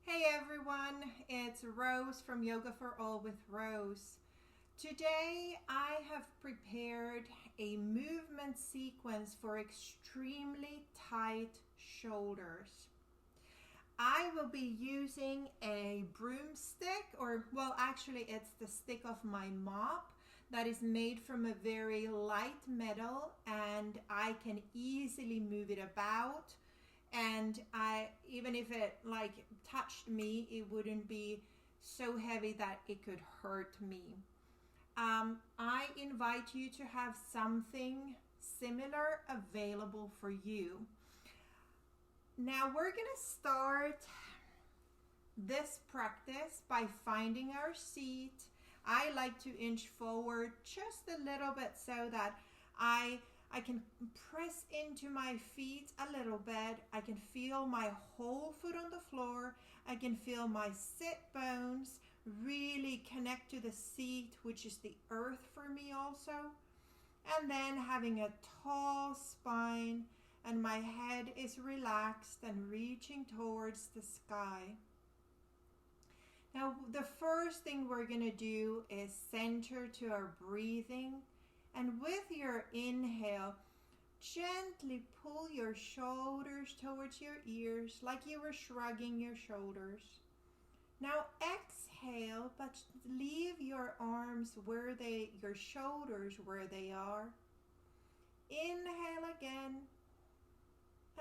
Hey everyone, it's Rose from Yoga for All with Rose. Today I have prepared a movement sequence for extremely tight shoulders. I will be using a broomstick, actually it's the stick of my mop that is made from a very light metal, and I can easily move it about. And even if it touched me, it wouldn't be so heavy that it could hurt me. I invite you to have something similar available for you. Now we're gonna start this practice by finding our seat. I like to inch forward just a little bit so that I can press into my feet a little bit. I can feel my whole foot on the floor. I can feel my sit bones really connect to the seat, which is the earth for me also. And then having a tall spine, and my head is relaxed and reaching towards the sky. Now, the first thing we're going to do is center to our breathing. And with your inhale, gently pull your shoulders towards your ears like you were shrugging your shoulders. Now exhale, but leave your arms your shoulders where they are. Inhale again,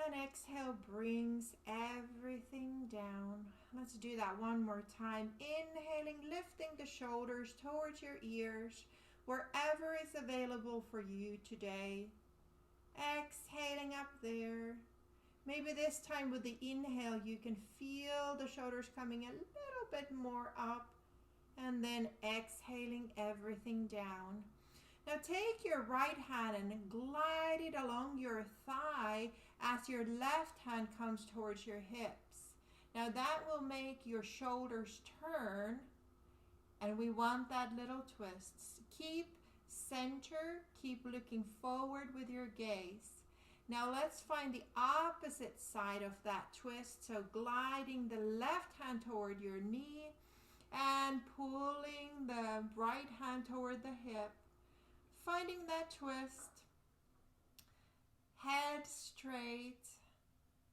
and exhale brings everything down. Let's do that one more time. Inhaling, lifting the shoulders towards your ears, wherever is available for you today. Exhaling up there. Maybe this time with the inhale you can feel the shoulders coming a little bit more up, and then exhaling everything down. Now take your right hand and glide it along your thigh as your left hand comes towards your hips. Now that will make your shoulders turn, and we want that little twist. Keep center, keep looking forward with your gaze. Now let's find the opposite side of that twist. So gliding the left hand toward your knee and pulling the right hand toward the hip. Finding that twist. Head straight,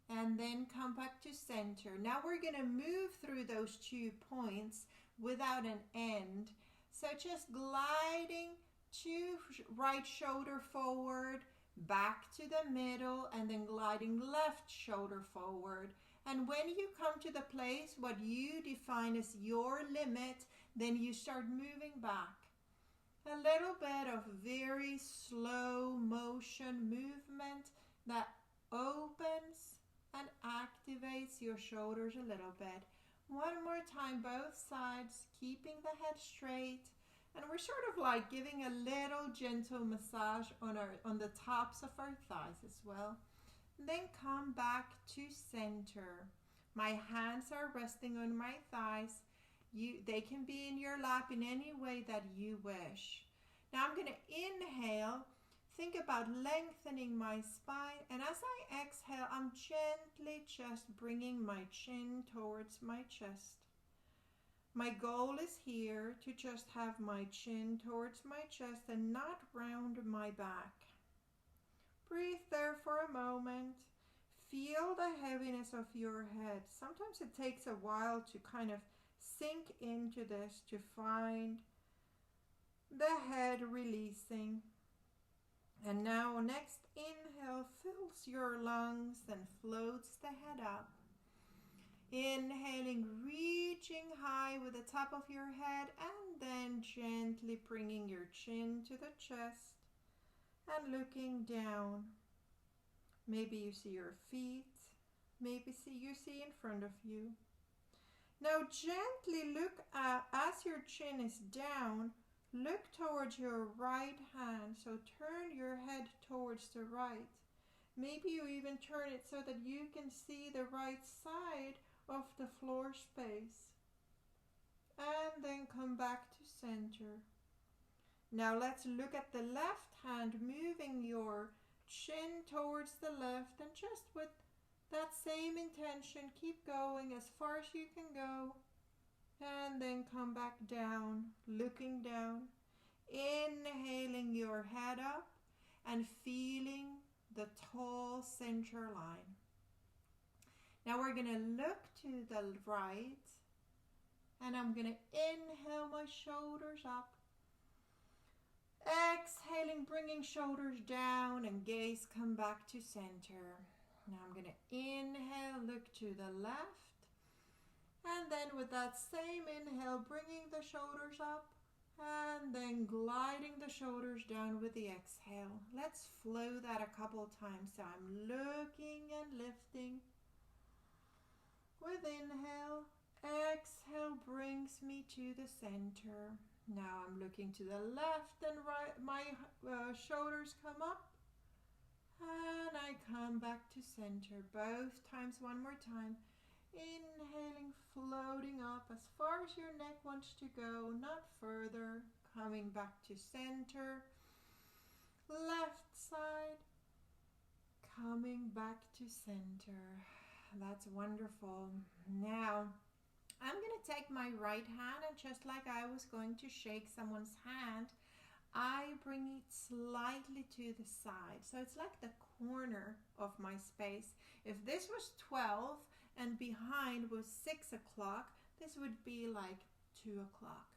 and then come back to center. Now we're going to move through those 2 points without an end. So just gliding to right shoulder forward, back to the middle, and then gliding left shoulder forward. And when you come to the place what you define as your limit, then you start moving back. A little bit of very slow motion movement that opens and activates your shoulders a little bit. One more time, both sides, keeping the head straight. And we're sort of like giving a little gentle massage on the tops of our thighs as well. Then come back to center. My hands are resting on my thighs. They can be in your lap in any way that you wish. Now I'm going to inhale. Think about lengthening my spine, and as I exhale, I'm gently just bringing my chin towards my chest. My goal is here to just have my chin towards my chest and not round my back. Breathe there for a moment. Feel the heaviness of your head. Sometimes it takes a while to kind of sink into this, to find the head releasing. And now next inhale fills your lungs and floats the head up. Inhaling, reaching high with the top of your head, and then gently bringing your chin to the chest and looking down. Maybe you see your feet, maybe you see in front of you. Now gently look as your chin is down, look towards your right hand, so turn your head towards the right. Maybe you even turn it so that you can see the right side of the floor space. And then come back to center. Now let's look at the left hand, moving your chin towards the left, and just with That same intention, keep going as far as you can go. And then come back down, looking down. Inhaling your head up and feeling the tall center line. Now we're going to look to the right, and I'm going to inhale my shoulders up. Exhaling, bringing shoulders down and gaze come back to center. Now I'm going to inhale, look to the left. And then with that same inhale, bringing the shoulders up and then gliding the shoulders down with the exhale. Let's flow that a couple times. So I'm looking and lifting. With inhale, exhale brings me to the center. Now I'm looking to the left and right. My shoulders come up and I come back to center. Both times, one more time. Inhaling, floating up as far as your neck wants to go, not further. Coming back to center. Left side. Coming back to center. That's wonderful. Now, I'm going to take my right hand and just like I was going to shake someone's hand, I bring it slightly to the side. So it's like the corner of my space. If this was 12 and behind was 6 o'clock, this would be like 2 o'clock.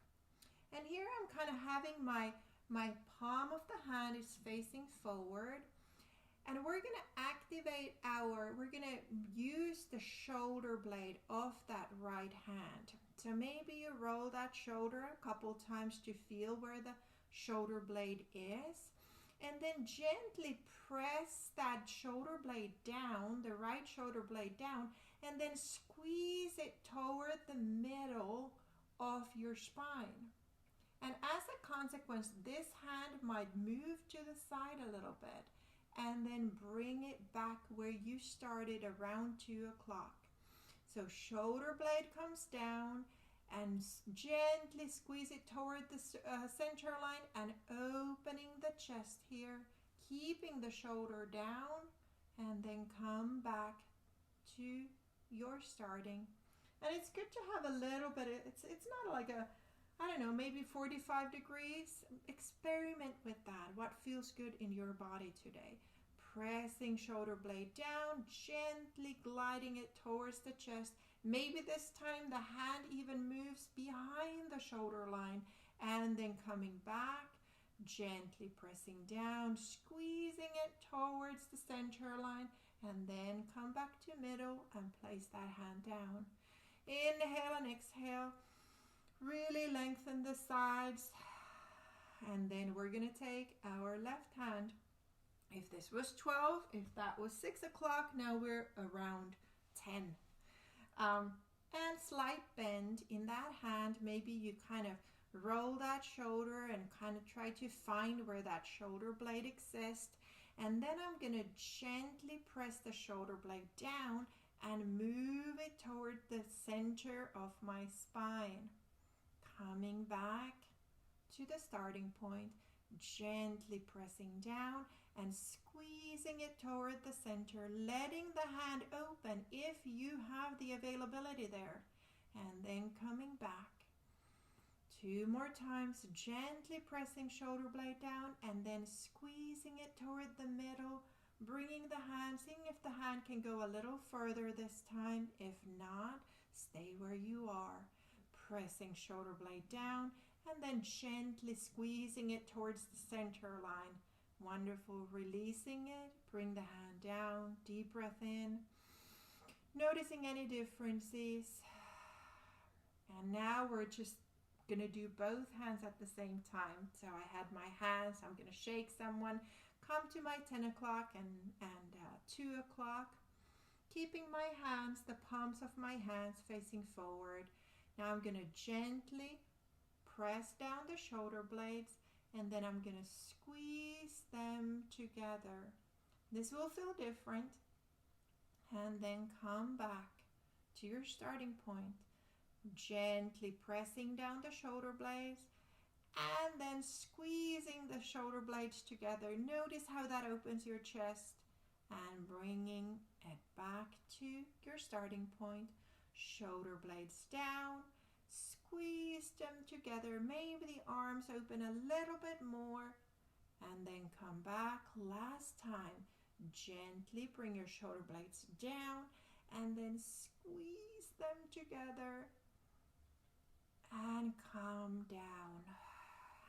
And here I'm kind of having my palm of the hand is facing forward. And we're going to activate we're going to use the shoulder blade of that right hand. So maybe you roll that shoulder a couple times to feel where the shoulder blade is. And then gently press that shoulder blade down, the right shoulder blade down, and then squeeze it toward the middle of your spine. And as a consequence, this hand might move to the side a little bit. And then bring it back where you started around 2 o'clock. So shoulder blade comes down and gently squeeze it toward the center line and opening the chest here, keeping the shoulder down, and then come back to your starting. And it's good to have a little bit, it's not like maybe 45 degrees. Experiment with that. What feels good in your body today? Pressing shoulder blade down, gently gliding it towards the chest. Maybe this time the hand even moves behind the shoulder line and then coming back, gently pressing down, squeezing it towards the center line, and then come back to middle and place that hand down. Inhale and exhale. Really lengthen the sides. And then we're going to take our left hand. If this was 12, if that was 6 o'clock, now we're around 10. And slight bend in that hand. Maybe you kind of roll that shoulder and kind of try to find where that shoulder blade exists. And then I'm going to gently press the shoulder blade down and move it toward the center of my spine. Coming back to the starting point, gently pressing down and squeezing it toward the center, letting the hand open if you have the availability there, and then coming back. 2 more times, gently pressing shoulder blade down and then squeezing it toward the middle, bringing the hand, seeing if the hand can go a little further this time. If not, stay where you are. Pressing shoulder blade down and then gently squeezing it towards the center line. Wonderful. Releasing it. Bring the hand down. Deep breath in. Noticing any differences. And now we're just going to do both hands at the same time. So I had my hands. I'm going to shake someone. Come to my 10 o'clock and 2 o'clock. Keeping my hands, the palms of my hands facing forward. Now I'm going to gently press down the shoulder blades and then I'm going to squeeze them together. This will feel different. And then come back to your starting point. Gently pressing down the shoulder blades and then squeezing the shoulder blades together. Notice how that opens your chest and bringing it back to your starting point. Shoulder blades down, squeeze them together. Maybe the arms open a little bit more, and then come back. Last time, gently bring your shoulder blades down and then squeeze them together and come down.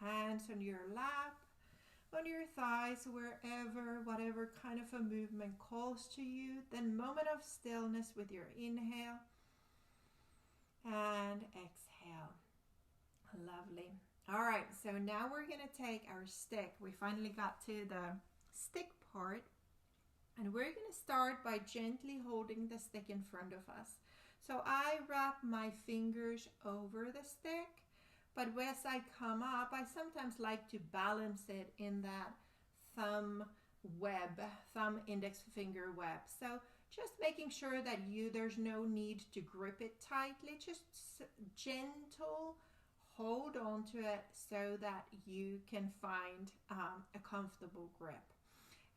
Hands on your lap, on your thighs, wherever, whatever kind of a movement calls to you. Then moment of stillness with your inhale and exhale. Lovely. All right, so now we're going to take our stick. We finally got to the stick part. And we're going to start by gently holding the stick in front of us. So I wrap my fingers over the stick, but as I come up, I sometimes like to balance it in that thumb index finger web. So just making sure that there's no need to grip it tightly, just gentle hold on to it so that you can find a comfortable grip.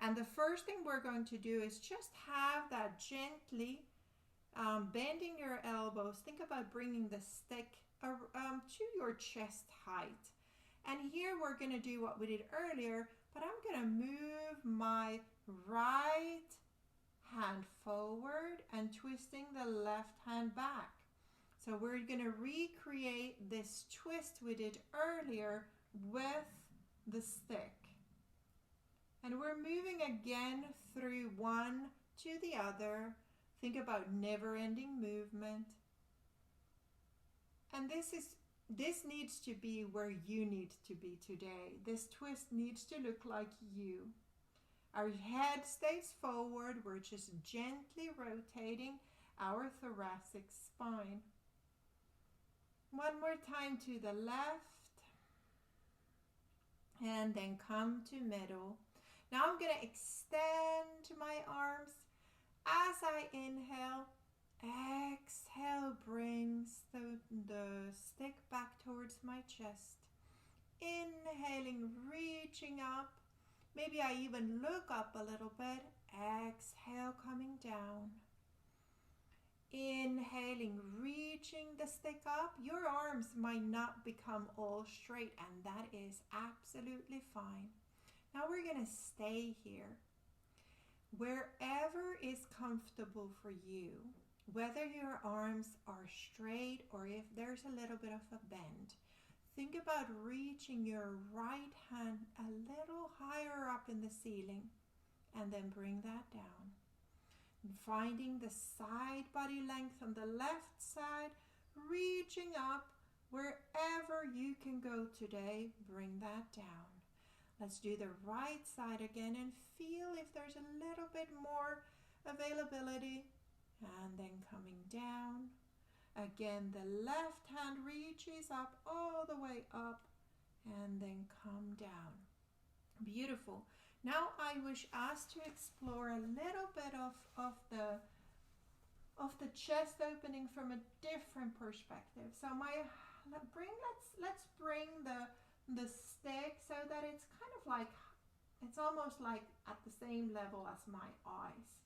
And the first thing we're going to do is just have that gently bending your elbows. Think about bringing the stick to your chest height. And here we're going to do what we did earlier, but I'm going to move my right hand forward and twisting the left hand back. So we're going to recreate this twist we did earlier with the stick. And we're moving again through one to the other. Think about never-ending movement. And this needs to be where you need to be today. This twist needs to look like you. Our head stays forward. We're just gently rotating our thoracic spine. One more time to the left. And then come to middle. Now I'm going to extend my arms. As I inhale, exhale brings the stick back towards my chest. Inhaling, reaching up. Maybe I even look up a little bit. Exhale, coming down. Inhaling, reaching the stick up. Your arms might not become all straight, and that is absolutely fine. Now we're going to stay here. Wherever is comfortable for you, whether your arms are straight or if there's a little bit of a bend, think about reaching your right hand a little higher up in the ceiling and then bring that down. And finding the side body length on the left side, reaching up wherever you can go today, bring that down. Let's do the right side again and feel if there's a little bit more availability. And then coming down. Again, the left hand reaches up all the way up and then come down. Beautiful. Now I wish us to explore a little bit of the chest opening from a different perspective. So let's bring the stick so that it's kind of like, it's almost like at the same level as my eyes.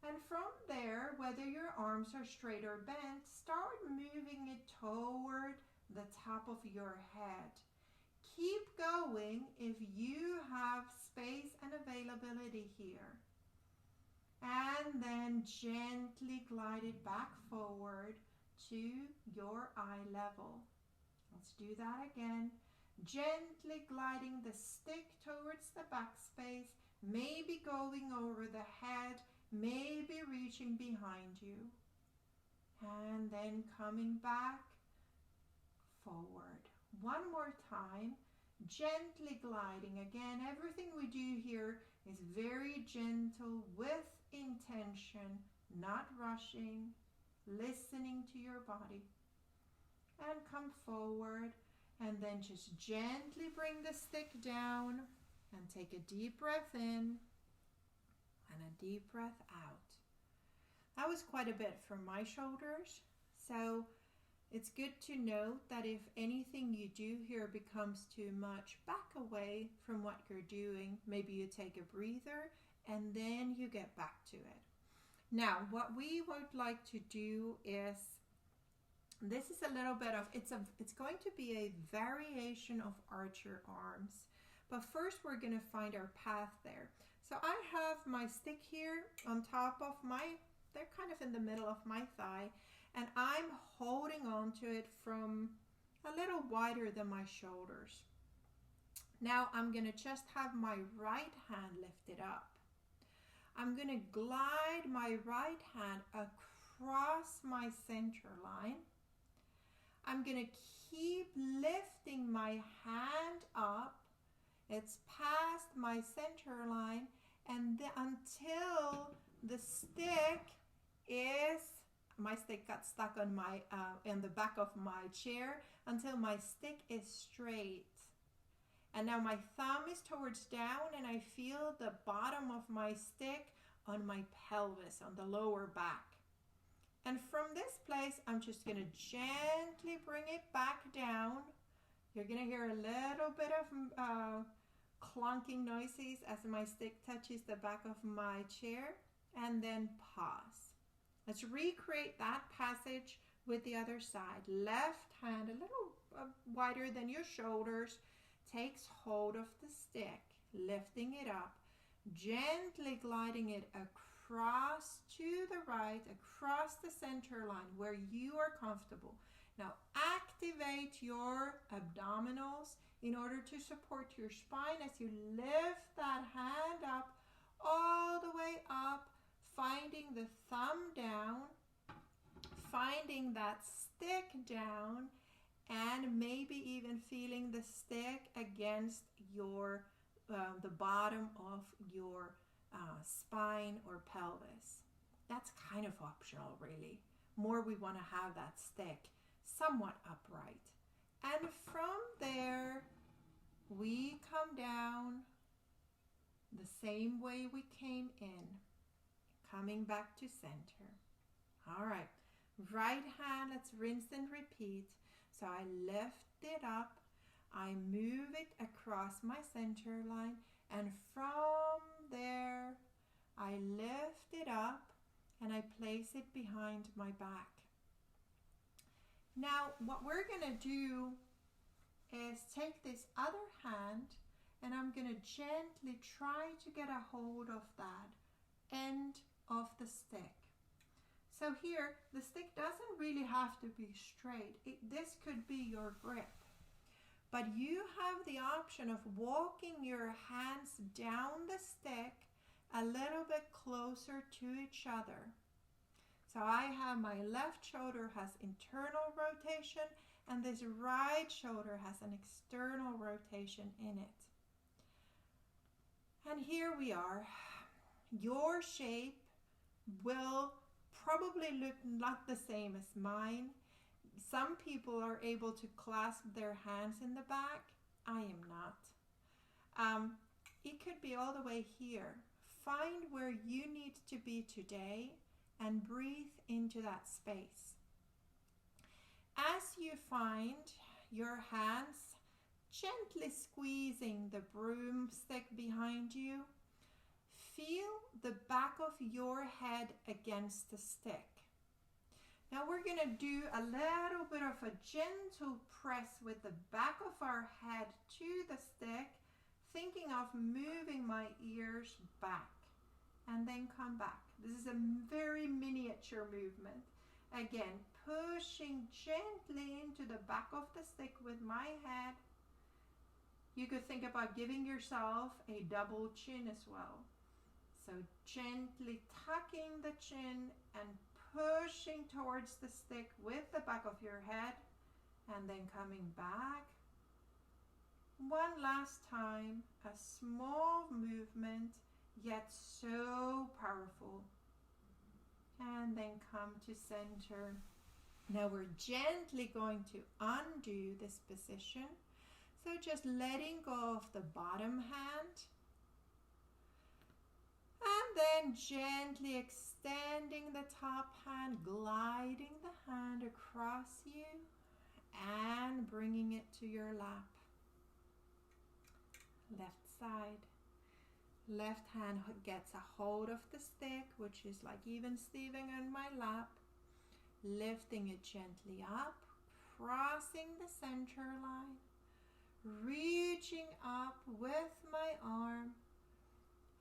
And from there, whether your arms are straight or bent, start moving it toward the top of your head. Keep going if you have space and availability here. And then gently glide it back forward to your eye level. Let's do that again. Gently gliding the stick towards the backspace, maybe going over the head, maybe reaching behind you. And then coming back forward. One more time, gently gliding. Again, everything we do here is very gentle with intention, not rushing, listening to your body. And come forward. And then just gently bring the stick down and take a deep breath in and a deep breath out. That was quite a bit from my shoulders. So It's good to note that if anything you do here becomes too much, back away from what you're doing. Maybe you take a breather and then you get back to it. Now, what we would like to do is, this is a little bit of, it's going to be a variation of archer arms. But first we're going to find our path there. So I have my stick here on top of they're kind of in the middle of my thigh, and I'm holding on to it from a little wider than my shoulders. Now I'm going to just have my right hand lifted up. I'm going to glide my right hand across my center line. I'm going to keep lifting my hand up. It's past my center line, and until the stick my stick got stuck on in the back of my chair, until my stick is straight. And now my thumb is towards down, and I feel the bottom of my stick on my pelvis, on the lower back. And from this place, I'm just going to gently bring it back down. You're going to hear a little bit of clunking noises as my stick touches the back of my chair, and then pause. Let's recreate that passage with the other side. Left hand, a little wider than your shoulders, takes hold of the stick, lifting it up, gently gliding it across to the right, across the center line where you are comfortable. Now activate your abdominals in order to support your spine as you lift that hand up, all the way up, finding the thumb down, finding that stick down, and maybe even feeling the stick against your the bottom of your spine or pelvis. That's kind of optional, really. More we want to have that stick somewhat upright. And from there, we come down the same way we came in, coming back to center. All right, right hand, let's rinse and repeat. So I lift it up, I move it across my center line, and from there, I lift it up and I place it behind my back. Now, what we're going to do is take this other hand, and I'm going to gently try to get a hold of that end of the stick. So here, the stick doesn't really have to be straight. This could be your grip. But you have the option of walking your hands down the stick a little bit closer to each other. So I have my left shoulder has internal rotation, and this right shoulder has an external rotation in it. And here we are. Your shape will probably look not the same as mine. Some people are able to clasp their hands in the back. I am not. It could be all the way here. Find where you need to be today and breathe into that space. As you find your hands gently squeezing the broomstick behind you, feel the back of your head against the stick. Now we're going to do a little bit of a gentle press with the back of our head to the stick, thinking of moving my ears back and then come back. This is a very miniature movement. Again, pushing gently into the back of the stick with my head. You could think about giving yourself a double chin as well. So gently tucking the chin and pushing towards the stick with the back of your head, and then coming back. One last time, a small movement, yet so powerful. And then come to center. Now we're gently going to undo this position. So just letting go of the bottom hand. And then gently extending the top hand, gliding the hand across you and bringing it to your lap. Left side. Left hand gets a hold of the stick, which is like even Steven on my lap. Lifting it gently up, crossing the center line, reaching up with my arm,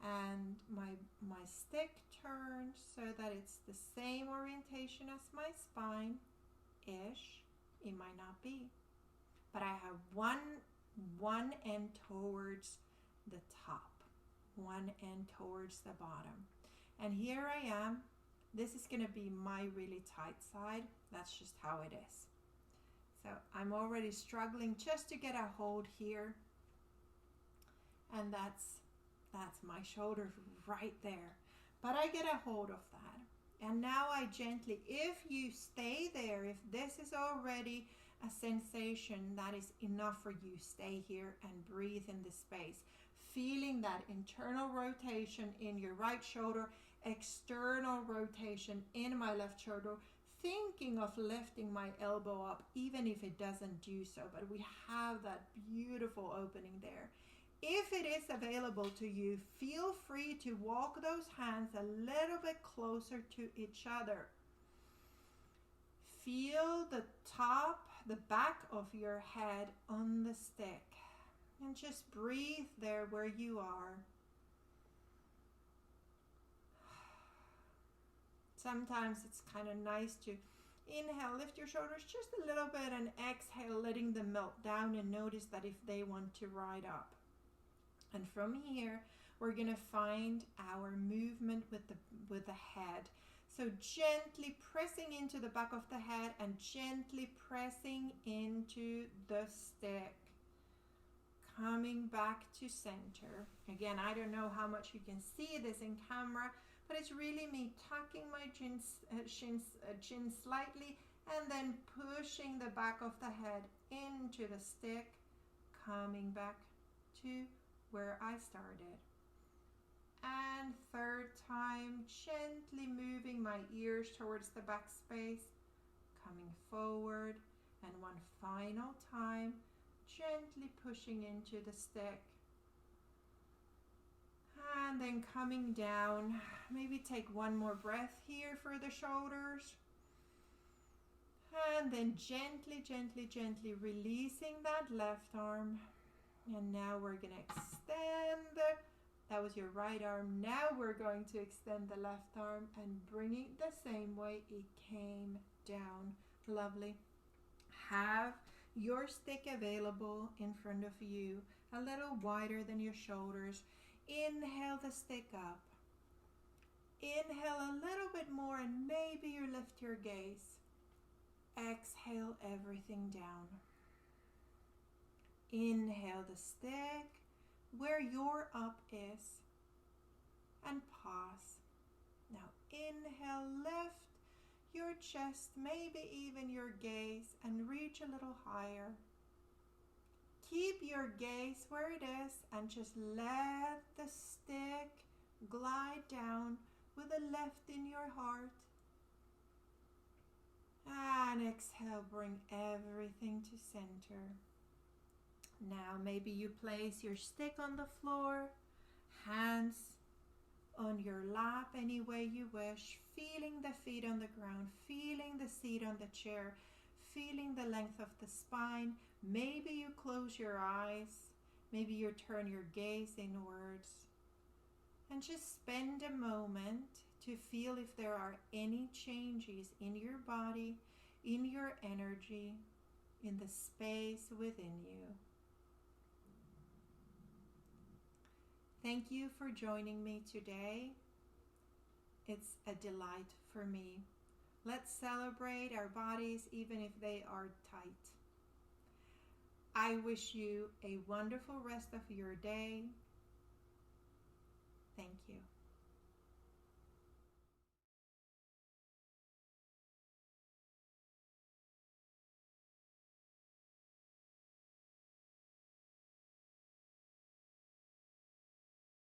and my stick turns so that it's the same orientation as my spine-ish. It might not be, but I have one end towards the top, one end towards the bottom. And here I am. This is going to be my really tight side. That's just how it is. So I'm already struggling just to get a hold here. And that's my shoulder right there. But I get a hold of that. And now I gently, if you stay there, if this is already a sensation that is enough for you, stay here and breathe in the space. Feeling that internal rotation in your right shoulder, external rotation in my left shoulder, thinking of lifting my elbow up even if it doesn't do so, but we have that beautiful opening there. If it is available to you, feel free to walk those hands a little bit closer to each other. Feel the top, the back of your head on the stick, and just breathe there where you are. Sometimes it's kind of nice to inhale, lift your shoulders just a little bit, and exhale, letting them melt down, and notice that if they want to ride up. And from here, we're going to find our movement with the head. So gently pressing into the back of the head and gently pressing into the stick. Coming back to center. Again, I don't know how much you can see this in camera, but it's really me tucking my chin slightly and then pushing the back of the head into the stick, coming back to where I started. And third time, gently moving my ears towards the back space, coming forward, and one final time, gently pushing into the stick. And then coming down, maybe take one more breath here for the shoulders. And then gently, gently, gently releasing that left arm. And now we're going to extend that was your right arm. Now we're going to extend the left arm and bring it the same way it came down. Lovely. Have your stick available in front of you, a little wider than your shoulders. Inhale the stick up. Inhale a little bit more and maybe you lift your gaze. Exhale everything down. Inhale the stick where your up is and pause. Now inhale, lift your chest, maybe even your gaze, and reach a little higher. Keep your gaze where it is and just let the stick glide down with a lift in your heart. And exhale, bring everything to center. Now maybe you place your stick on the floor, hands on your lap any way you wish, feeling the feet on the ground, feeling the seat on the chair, feeling the length of the spine. Maybe you close your eyes, maybe you turn your gaze inwards, and just spend a moment to feel if there are any changes in your body, in your energy, in the space within you. Thank you for joining me today. It's a delight for me. Let's celebrate our bodies even if they are tight. I wish you a wonderful rest of your day. Thank you.